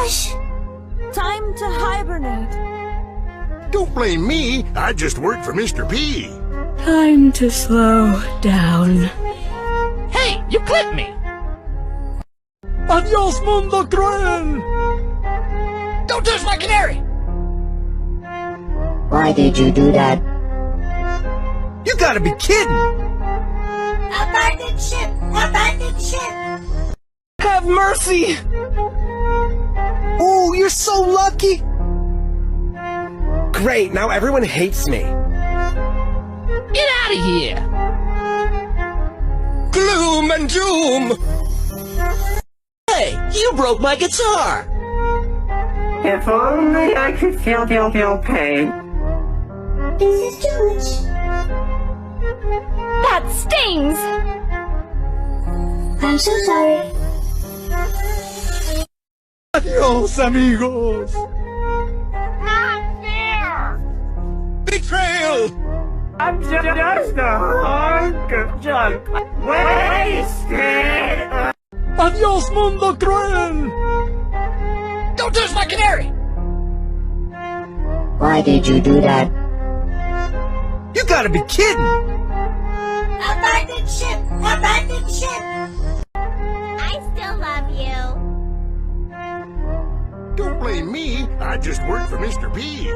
gosh! Time to hibernate. Don't blame me. I just work for Mr. P. Time to slow down. Hey, you clipped me! Adios, mundo cruel! Don't touch my canary! Why did you do that? You gotta be kidding! Abandoned ship! Abandoned ship! Have mercy! Ooh, you're so lucky! Great, now everyone hates me. Get out of here! Gloom and doom! Hey, you broke my guitar! If only I could feel pain. This is too much. That stings! I'm so sorry. Adios, amigos! Not fair! Betrayal! I'm just a hunk of junk. Wasted! Adios, mundo cruel! Don't touch my canary! Why did you do that? You gotta be kidding! Abandoned ship! Abandoned ship! I still love you. Don't blame me. I just work for Mr. P.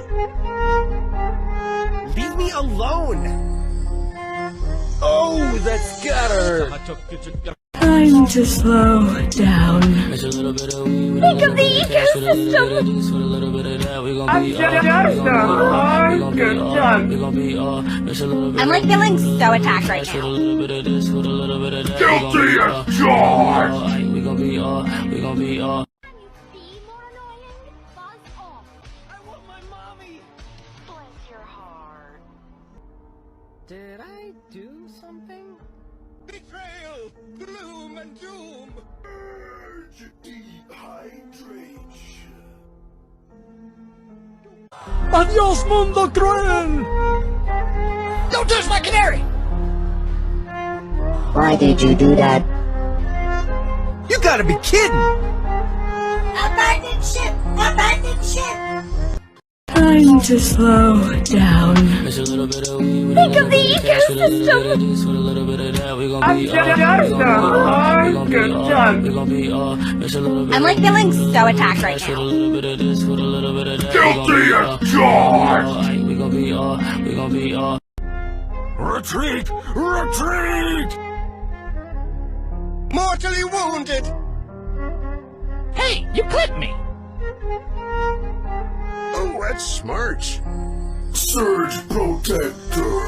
Leave me alone! Oh, that's gotta hurt! Time to slow down. Think of the ecosystem. I'm just a hunk of junk. I'm like feeling so attacked right now. Guilty as charged! Did I do something? Betrayal! Gloom and doom! Urge dehydration. Adios, mundo cruel! Don't touch my canary! Why did you do that? You gotta be kidding! Abandoned ship! Abandoned ship! Time to slow down. Think of the ecosystem. I'm just a hunk of junk. I'm like feeling so attacked right now. Guilty as charged! Retreat! Retreat! Mortally wounded! Hey, you clipped me! Oh, that's smart. Surge Protector!